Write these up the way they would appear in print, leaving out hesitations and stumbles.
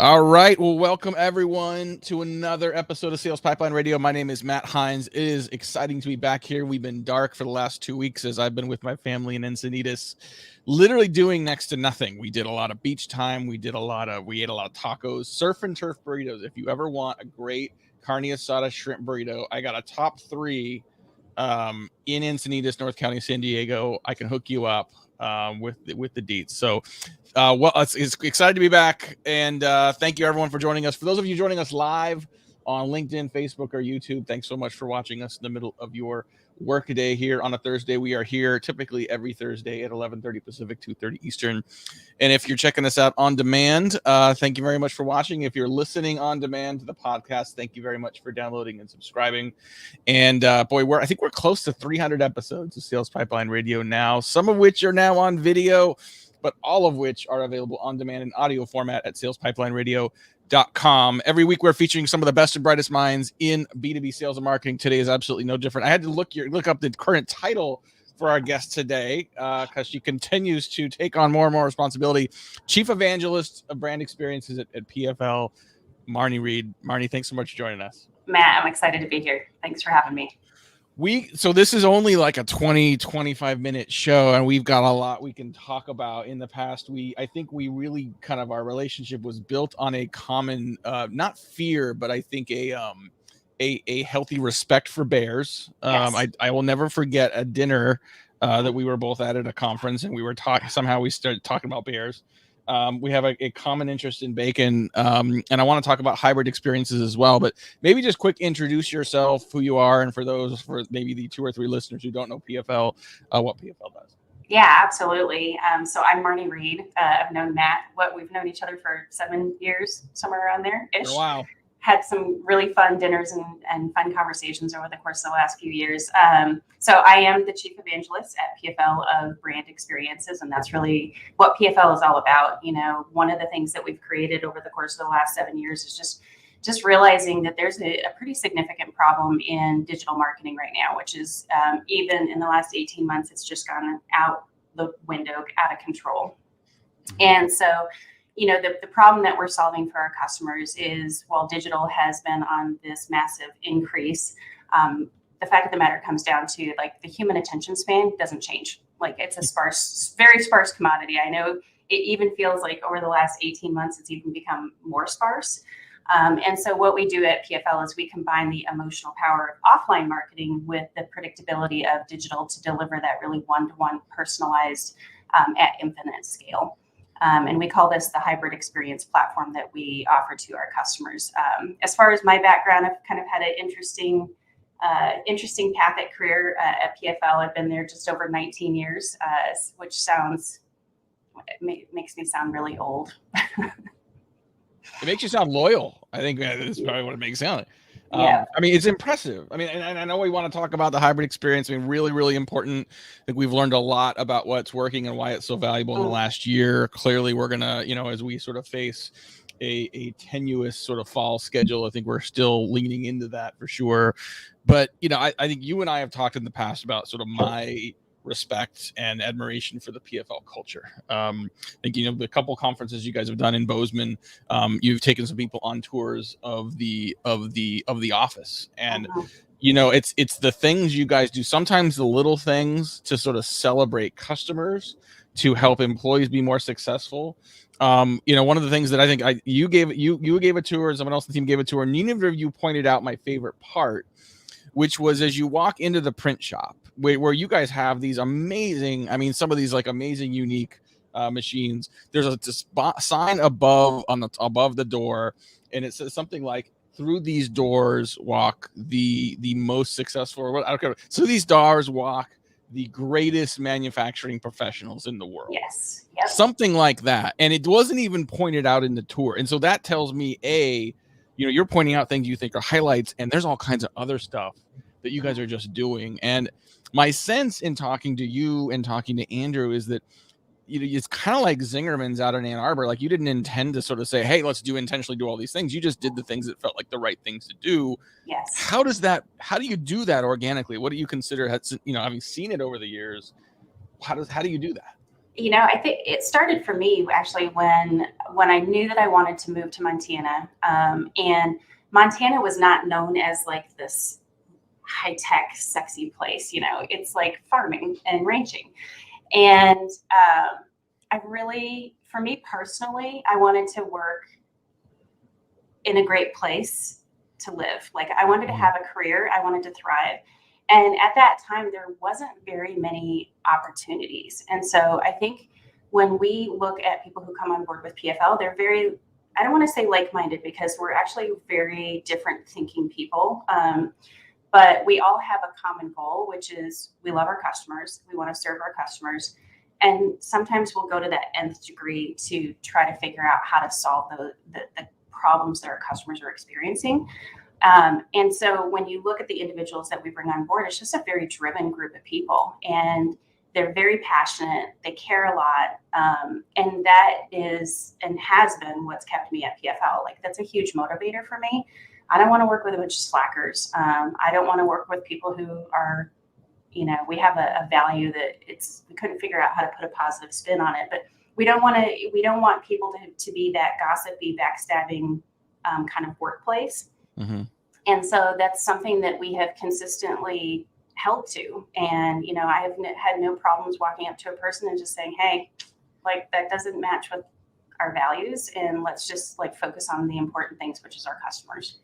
All right. Well, welcome everyone to another episode of Sales Pipeline Radio. My name is Matt Heinz. It is exciting to be back here. We've been dark for the last 2 weeks as I've been with my family in Encinitas, literally doing next to nothing. We did a lot of beach time. We ate a lot of tacos, surf and turf burritos. If you ever want a great carne asada shrimp burrito, I got a top three in Encinitas, North County, San Diego. I can hook you up with the deets. So it's excited to be back, and thank you everyone for joining us. For those of you joining us live on LinkedIn, Facebook, or YouTube, thanks so much for watching us in the middle of your workday here on a Thursday. We are here typically every Thursday at 11:30 Pacific, 2:30 Eastern. And if you're checking us out on demand, thank you very much for watching. If you're listening on demand to the podcast, thank you very much for downloading and subscribing. And I think we're close to 300 episodes of Sales Pipeline Radio now, some of which are now on video, but all of which are available on demand in audio format at salespipelineradio.com. Every week we're featuring some of the best and brightest minds in B2B sales and marketing. Today is absolutely no different. I had to look up the current title for our guest today because she continues to take on more and more responsibility. Chief Evangelist of Brand Experiences at PFL, Marne Reed. Marne, thanks so much for joining us. Matt, I'm excited to be here. Thanks for having me. So this is only like a 25 minute show, and we've got a lot we can talk about. In the past, I think we really kind of, our relationship was built on a common, not fear, but I think a healthy respect for bears. Yes. I will never forget a dinner that we were both at a conference, and we started talking about bears. We have a common interest in bacon, and I want to talk about hybrid experiences as well. But maybe just quick introduce yourself, who you are, and for maybe the 2 or 3 listeners who don't know PFL, what PFL does. Yeah, absolutely. So I'm Marne Reed. I've known Matt. We've known each other for 7 years, somewhere around there-ish. Wow. Had some really fun dinners and fun conversations over the course of the last few years. So I am the Chief Evangelist at PFL of Brand Experiences, and that's really what PFL is all about. You know, one of the things that we've created over the course of the last 7 years is just realizing that there's a pretty significant problem in digital marketing right now, which is even in the last 18 months, it's just gone out the window, out of control. And so, you know, the problem that we're solving for our customers is, while digital has been on this massive increase, the fact of the matter comes down to, like, the human attention span doesn't change. Like, it's a very sparse commodity. I know it even feels like over the last 18 months, it's even become more sparse. And so what we do at PFL is we combine the emotional power of offline marketing with the predictability of digital to deliver that really one-to-one personalized at infinite scale. And we call this the hybrid experience platform that we offer to our customers. As far as my background, I've kind of had an interesting path at career at PFL. I've been there just over 19 years, which makes me sound really old. It makes you sound loyal. I think that's probably what it makes it sound like. Yeah. I mean, it's impressive. I mean, and I know we want to talk about the hybrid experience. I mean, really, really important. I think we've learned a lot about what's working and why it's so valuable in the last year. Clearly, we're going to, as we sort of face a tenuous sort of fall schedule, I think we're still leaning into that for sure. But, I think you and I have talked in the past about sort of my respect and admiration for the PFL culture. I think, the couple conferences you guys have done in Bozeman, you've taken some people on tours of the office, and it's the things you guys do, sometimes the little things to sort of celebrate customers, to help employees be more successful. One of the things that I think you gave a tour, and someone else on the team gave a tour, and neither of you pointed out my favorite part, which was as you walk into the print shop, where you guys have these amazing, some of these like amazing, unique machines. There's a sign above the door, and it says something like, "Through these doors walk the most successful." I don't care. So these doors walk the greatest manufacturing professionals in the world. Yes. Yep. Something like that, and it wasn't even pointed out in the tour. And so that tells me, you're pointing out things you think are highlights, and there's all kinds of other stuff that you guys are just doing. And my sense in talking to you and talking to Andrew is that it's kind of like Zingerman's out in Ann Arbor. Like, you didn't intend to sort of say, "Hey, let's intentionally do all these things." You just did the things that felt like the right things to do. Yes. How do you do that organically? What do you consider, having seen it over the years? How do you do that? I think it started for me actually when I knew that I wanted to move to Montana, and Montana was not known as like this high tech, sexy place. It's like farming and ranching, and for me personally, I wanted to work in a great place to live. Like I wanted to have a career, I wanted to thrive. And at that time, there wasn't very many opportunities. And so I think when we look at people who come on board with PFL, they're very, I don't want to say like-minded because we're actually very different thinking people. But we all have a common goal, which is we love our customers. We want to serve our customers. And sometimes we'll go to that nth degree to try to figure out how to solve the problems that our customers are experiencing. And so when you look at the individuals that we bring on board, it's just a very driven group of people, and they're very passionate. They care a lot. And that is and has been what's kept me at PFL. Like that's a huge motivator for me. I don't want to work with a bunch of slackers. I don't want to work with people who are, we have a value that we couldn't figure out how to put a positive spin on it, but we don't want people to be that gossipy, backstabbing kind of workplace. Mm-hmm. And so that's something that we have consistently held to. And, I have had no problems walking up to a person and just saying, hey, like that doesn't match with our values. And let's just like focus on the important things, which is our customers.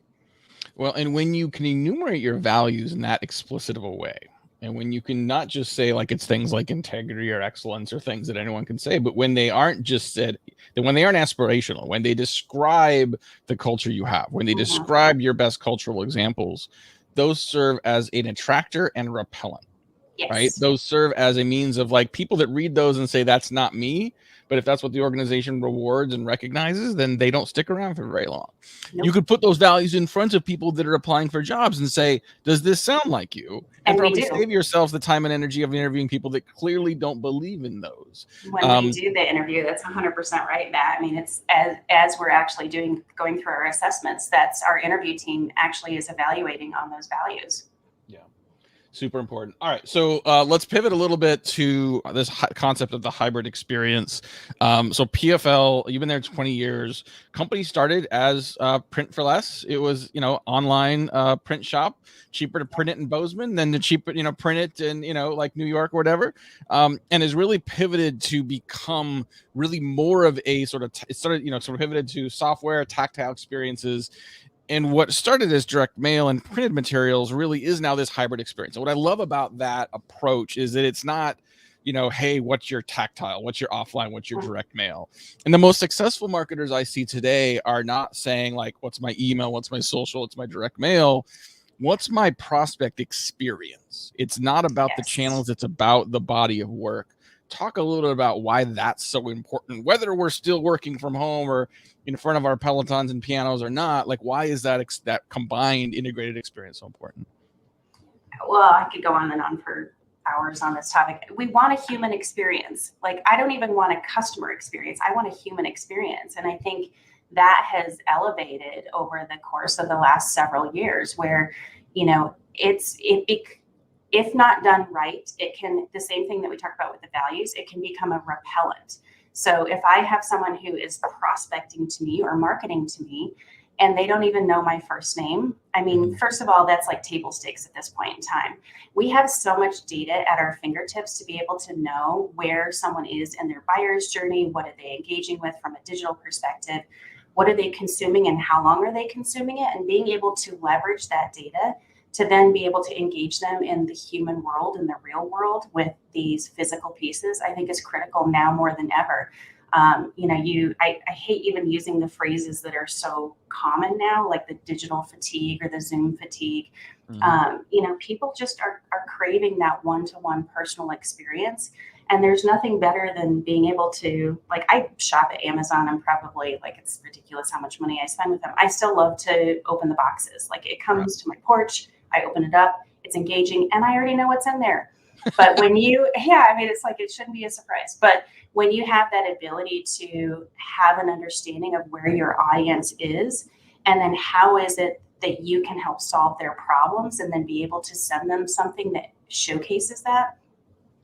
Well, and when you can enumerate your values in that explicit of a way, and when you can not just say like it's things like integrity or excellence or things that anyone can say, but when they aren't just said, when they aren't aspirational, when they describe the culture you have, when they describe your best cultural examples, those serve as an attractor and repellent. Yes. Right? Those serve as a means of like people that read those and say, that's not me. But if that's what the organization rewards and recognizes, then they don't stick around for very long. Nope. You could put those values in front of people that are applying for jobs and say, does this sound like you? And probably save yourself the time and energy of interviewing people that clearly don't believe in those. When we do the interview, that's 100% right, Matt. I mean, it's as we're actually going through our assessments, that's our interview team actually is evaluating on those values. Yeah. Super important. All right. So let's pivot a little bit to this concept of the hybrid experience. So PFL, you've been there 20 years. Company started as print for less. It was, online print shop, cheaper to print it in Bozeman than to cheaper, print it in, like New York or whatever. And has really pivoted to become really more of a it started pivoted to software, tactile experiences. And what started as direct mail and printed materials really is now this hybrid experience. And what I love about that approach is that it's not, hey, what's your tactile? What's your offline? What's your direct mail? And the most successful marketers I see today are not saying like, what's my email? What's my social? What's my direct mail? What's my prospect experience? It's not about the channels. It's about the body of work. Talk a little bit about why that's so important, whether we're still working from home or in front of our Pelotons and pianos or not. Like, why is that combined integrated experience so important? Well, I could go on and on for hours on this topic. We want a human experience. Like, I don't even want a customer experience. I want a human experience. And I think that has elevated over the course of the last several years where, if not done right, it can, the same thing that we talked about with the values, it can become a repellent. So if I have someone who is prospecting to me or marketing to me, and they don't even know my first name, I mean, first of all, that's like table stakes at this point in time. We have so much data at our fingertips to be able to know where someone is in their buyer's journey. What are they engaging with from a digital perspective? What are they consuming and how long are they consuming it? And being able to leverage that data to then be able to engage them in the human world, in the real world with these physical pieces, I think is critical now more than ever. I hate even using the phrases that are so common now, like the digital fatigue or the Zoom fatigue. Mm-hmm. People just are craving that one-to-one personal experience. And there's nothing better than being able to, like, I shop at Amazon. I'm probably like, it's ridiculous how much money I spend with them. I still love to open the boxes. Like it comes to my porch, I open it up, it's engaging, and I already know what's in there. But when it's like, it shouldn't be a surprise. But when you have that ability to have an understanding of where your audience is, and then how is it that you can help solve their problems and then be able to send them something that showcases that,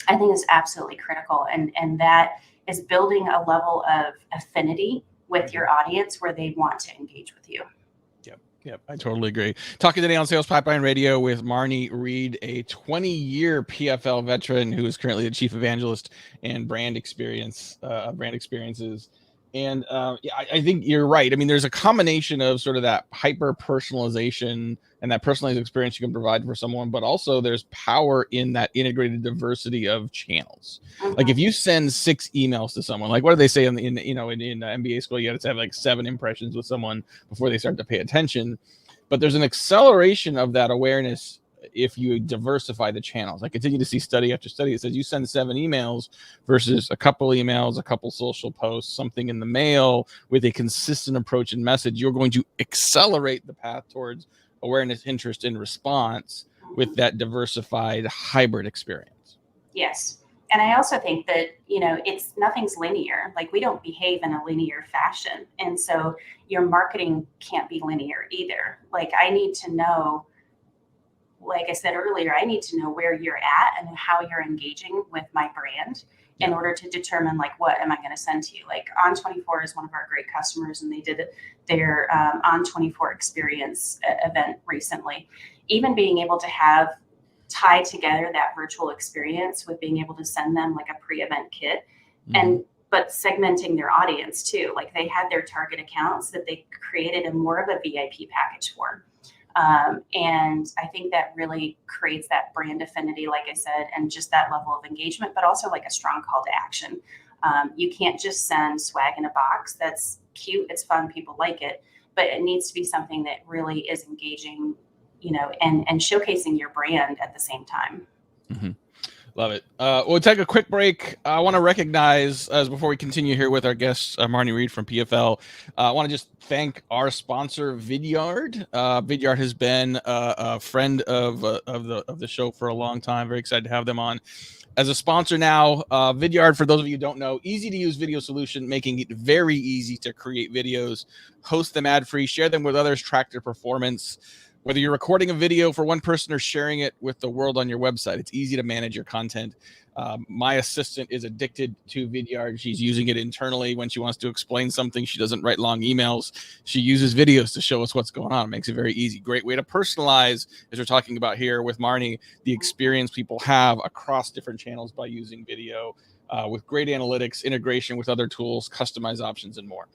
I think is absolutely critical. And that is building a level of affinity with your audience where they want to engage with you. Yep, I totally agree. Talking today on Sales Pipeline Radio with Marne Reed, a 20-year PFL veteran who is currently the chief evangelist and brand experiences. And yeah, I think you're right. I mean, there's a combination of sort of that hyper personalization and that personalized experience you can provide for someone, but also there's power in that integrated diversity of channels. Like if you send 6 emails to someone, like what do they say in MBA school? You got to have like 7 impressions with someone before they start to pay attention. But there's an acceleration of that awareness if you diversify the channels. I continue to see study after study that says you send 7 emails versus a couple emails, a couple social posts, something in the mail with a consistent approach and message, you're going to accelerate the path towards awareness, interest, and response with that diversified hybrid experience. Yes. And I also think that, nothing's linear. Like we don't behave in a linear fashion. And so your marketing can't be linear either. Like I need to know, like I said earlier, I need to know where you're at and how you're engaging with my brand in order to determine like, what am I going to send to you? Like On24 is one of our great customers and they did their On24 experience event recently. Even being able to have tie together that virtual experience with being able to send them like a pre-event kit but segmenting their audience too. Like they had their target accounts that they created a more of a VIP package for. And I think that really creates that brand affinity, like I said, and just that level of engagement, but also like a strong call to action. You can't just send swag in a box. That's cute. It's fun. People like it, but it needs to be something that really is engaging, and showcasing your brand at the same time. Love it. We'll take a quick break. I want to recognize, before we continue here with our guest, Marne Reed from PFL, I want to just thank our sponsor, Vidyard. Vidyard has been a friend of the show for a long time. Very excited to have them on as a sponsor now. Vidyard, for those of you who don't know, easy to use video solution, making it very easy to create videos, host them ad-free, share them with others, track their performance. Whether you're recording a video for one person or sharing it with the world on your website, it's easy to manage your content. My assistant is addicted to Vidyard. She's using it internally when she wants to explain something. She doesn't write long emails. She uses videos to show us what's going on. It makes it very easy. Great way to personalize, as we're talking about here with Marne, the experience people have across different channels by using video with great analytics, integration with other tools, customized options, and more.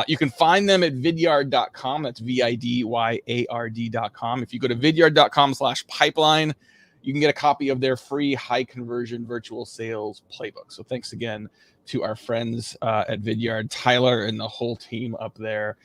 You can find them at vidyard.com. That's vidyard.com. If you go to vidyard.com/pipeline, you can get a copy of their free high conversion virtual sales playbook. So thanks again to our friends at Vidyard, Tyler and the whole team up there.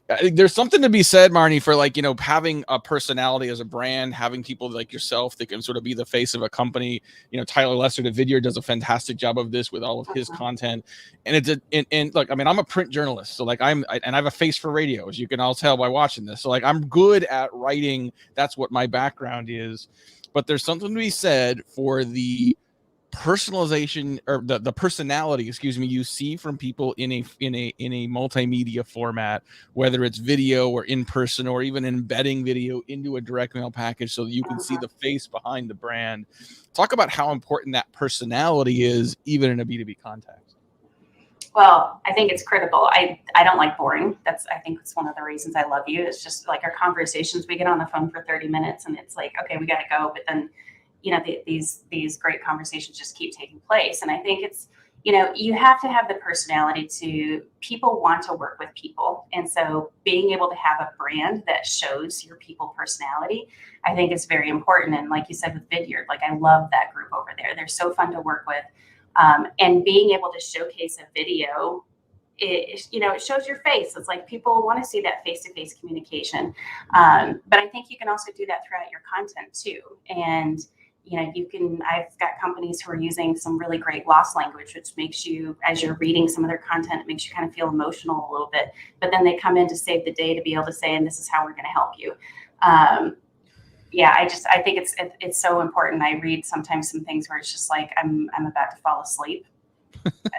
I think there's something to be said, Marne, for having a personality as a brand, having people like yourself that can sort of be the face of a company. Tyler Lester at Vidyard does a fantastic job of this with all of his content. And look, I mean, I'm a print journalist, so I have a face for radio, as you can all tell by watching this. So I'm good at writing. That's what my background is. But there's something to be said for the personalization, or the personality, you see from people in a multimedia format, whether it's video or in person, or even embedding video into a direct mail package so that you can see the face behind the brand. Talk about how important that personality is, even in a B2B context. Well, I think it's critical. I don't like boring. I think it's one of the reasons I love you. It's just like our conversations, we get on the phone for 30 minutes and it's like, okay, we got to go. But then these great conversations just keep taking place. And I think it's, you have to have the personality people want to work with people. And so being able to have a brand that shows your people personality, I think is very important. And like you said with Vidyard, I love that group over there. They're so fun to work with. And being able to showcase a video, it shows your face. It's like people want to see that face-to-face communication. But I think you can also do that throughout your content too. And I've got companies who are using some really great loss language, which makes you, as you're reading some of their content, it makes you kind of feel emotional a little bit, but then they come in to save the day to be able to say, and this is how we're going to help you. I think it's so important. I read sometimes some things where it's just like, I'm about to fall asleep.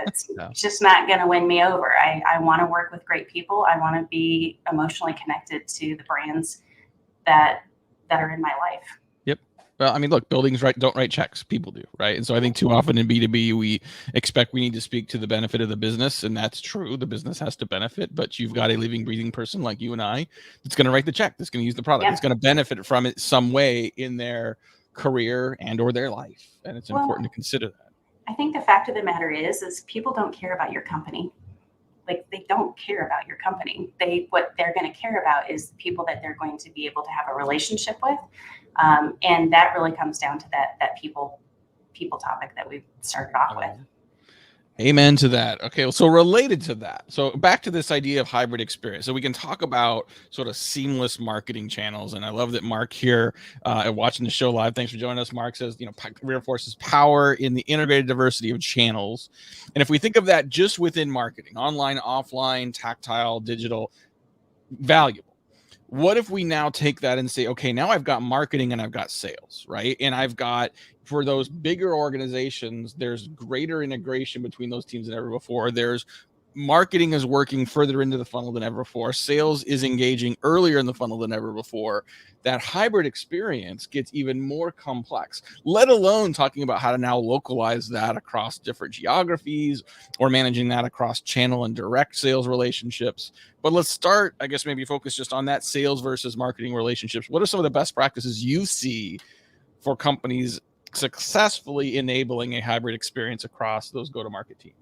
It's just not going to win me over. I want to work with great people. I want to be emotionally connected to the brands that are in my life. Well, I mean, look, buildings don't write checks. People do, right? And so I think too often in B2B, we expect we need to speak to the benefit of the business. And that's true. The business has to benefit, but you've got a living, breathing person like you and I that's going to write the check, that's going to use the product, that's going to benefit from it some way in their career and or their life. And it's important to consider that. I think the fact of the matter is people don't care about your company. Like, they don't care about your company. What they're going to care about is people that they're going to be able to have a relationship with. And that really comes down to that people topic that we started off with. Amen to that. Okay, so related to that, so back to this idea of hybrid experience. So we can talk about sort of seamless marketing channels, and I love that Mark here, watching the show live. Thanks for joining us. Mark says, reinforces power in the integrated diversity of channels. And if we think of that just within marketing, online, offline, tactile, digital, valuable. What if we now take that and say, okay, now I've got marketing and I've got sales, right? And I've got, for those bigger organizations, there's greater integration between those teams than ever before. There's marketing is working further into the funnel than ever before. Sales is engaging earlier in the funnel than ever before. That hybrid experience gets even more complex, let alone talking about how to now localize that across different geographies or managing that across channel and direct sales relationships. But let's start, I guess, maybe focus just on that sales versus marketing relationships. What are some of the best practices you see for companies successfully enabling a hybrid experience across those go-to-market teams?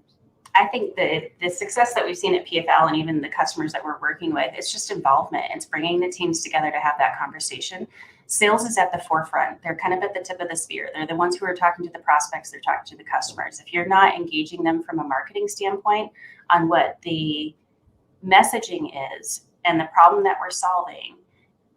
I think the success that we've seen at PFL and even the customers that we're working with, it's just involvement. It's bringing the teams together to have that conversation. Sales is at the forefront. They're kind of at the tip of the spear. They're the ones who are talking to the prospects. They're talking to the customers. If you're not engaging them from a marketing standpoint on what the messaging is and the problem that we're solving,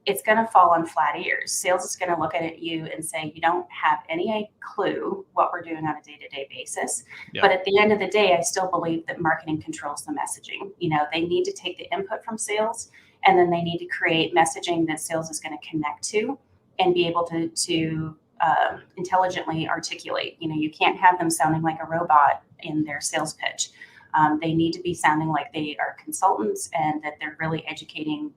it's going to fall on flat ears. Sales is going to look at you and say, you don't have any clue what we're doing on a day-to-day basis. Yeah. But at the end of the day, I still believe that marketing controls the messaging. They need to take the input from sales, and then they need to create messaging that sales is going to connect to and be able to intelligently articulate. You can't have them sounding like a robot in their sales pitch. They need to be sounding like they are consultants and that they're really educating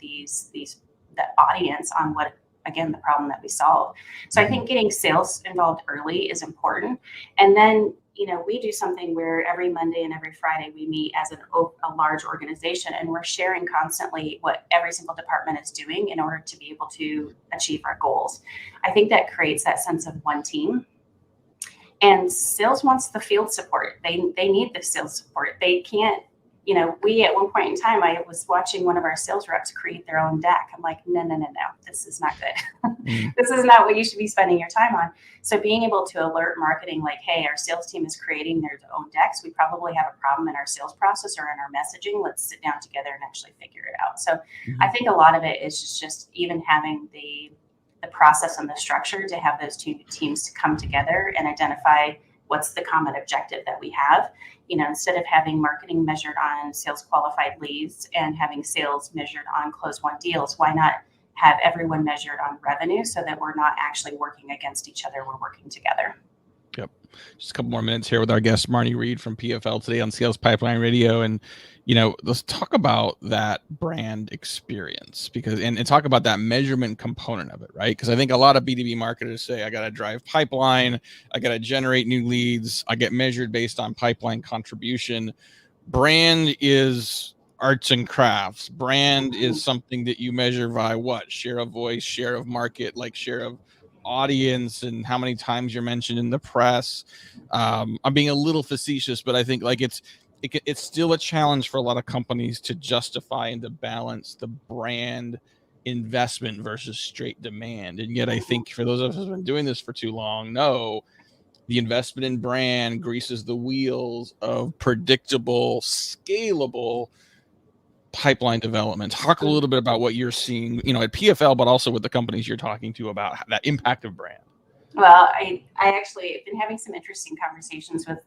that audience on what, again, the problem that we solve. So I think getting sales involved early is important. And then, we do something where every Monday and every Friday we meet as a large organization, and we're sharing constantly what every single department is doing in order to be able to achieve our goals. I think that creates that sense of one team. And sales wants the field support. They need the sales support. They can't, we at one point in time, I was watching one of our sales reps create their own deck. I'm like, no, this is not good. This is not what you should be spending your time on. So being able to alert marketing like, hey, our sales team is creating their own decks. We probably have a problem in our sales process or in our messaging. Let's sit down together and actually figure it out. So I think a lot of it is just even having the process and the structure to have those two teams to come together and identify what's the common objective that we have. Instead of having marketing measured on sales qualified leads and having sales measured on closed won deals, why not have everyone measured on revenue so that we're not actually working against each other, we're working together. Yep. Just a couple more minutes here with our guest, Marne Reed from PFL today on Sales Pipeline Radio. And, let's talk about that brand experience and talk about that measurement component of it, right? Because I think a lot of B2B marketers say, I got to drive pipeline, I got to generate new leads, I get measured based on pipeline contribution. Brand is arts and crafts. Brand is something that you measure by what? Share of voice, share of market, like share of audience and how many times you're mentioned in the press. I'm being a little facetious, but I think it's still a challenge for a lot of companies to justify and to balance the brand investment versus straight demand. And yet I think for those of us who've been doing this for too long, the investment in brand greases the wheels of predictable, scalable pipeline development. Talk a little bit about what you're seeing, at PFL, but also with the companies you're talking to about that impact of brand. Well, I actually have been having some interesting conversations with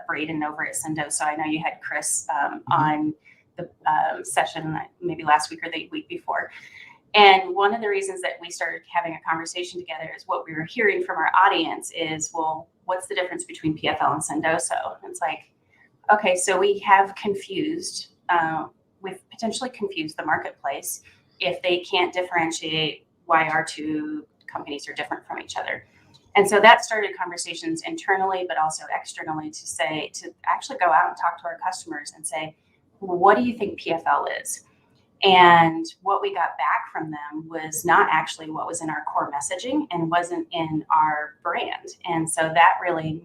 Braden over at Sendo. So I know you had Chris on the session maybe last week or the week before. And one of the reasons that we started having a conversation together is what we were hearing from our audience is, well, what's the difference between PFL and Sendoso? And it's like, okay, so we have we've potentially confused the marketplace if they can't differentiate why our two companies are different from each other. And so that started conversations internally, but also externally to actually go out and talk to our customers and say, what do you think PFL is? And what we got back from them was not actually what was in our core messaging and wasn't in our brand. And so that really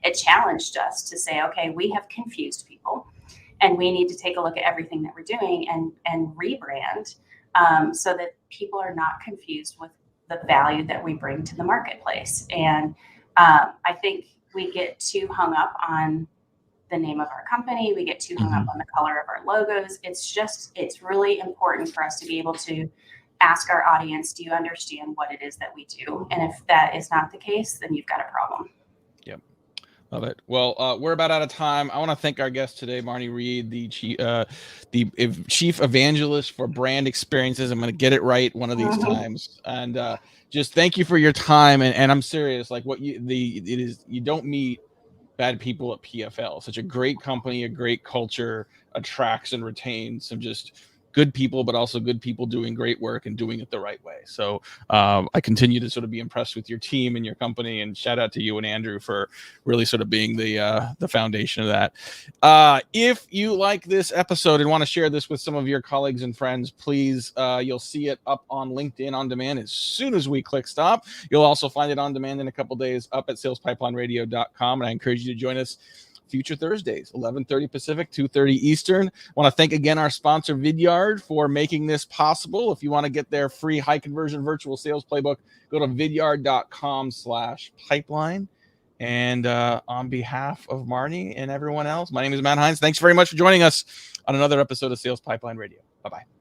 it challenged us to say, okay, we have confused people and we need to take a look at everything that we're doing and rebrand so that people are not confused with the value that we bring to the marketplace. And I think we get too hung up on the name of our company. We get too hung up on the color of our logos. It's really important for us to be able to ask our audience, do you understand what it is that we do? And if that is not the case, then you've got a problem. Yep. Love it. Well, we're about out of time. I want to thank our guest today, Marne Reed, the chief evangelist for brand experiences. I'm going to get it right one of these times. And just thank you for your time. And I'm serious. Like you don't meet bad people at PFL. Such a great company, a great culture, attracts and retains some just good people, but also good people doing great work and doing it the right way. So I continue to sort of be impressed with your team and your company, and shout out to you and Andrew for really sort of being the foundation of that. If you like this episode and want to share this with some of your colleagues and friends, please, you'll see it up on LinkedIn on demand as soon as we click stop. You'll also find it on demand in a couple days up at salespipelineRadio.com. And I encourage you to join us future Thursdays, 11:30 Pacific, 2:30 Eastern. I want to thank again our sponsor, Vidyard, for making this possible. If you want to get their free high conversion virtual sales playbook, go to vidyard.com/pipeline. And on behalf of Marne and everyone else, my name is Matt Heinz. Thanks very much for joining us on another episode of Sales Pipeline Radio. Bye-bye.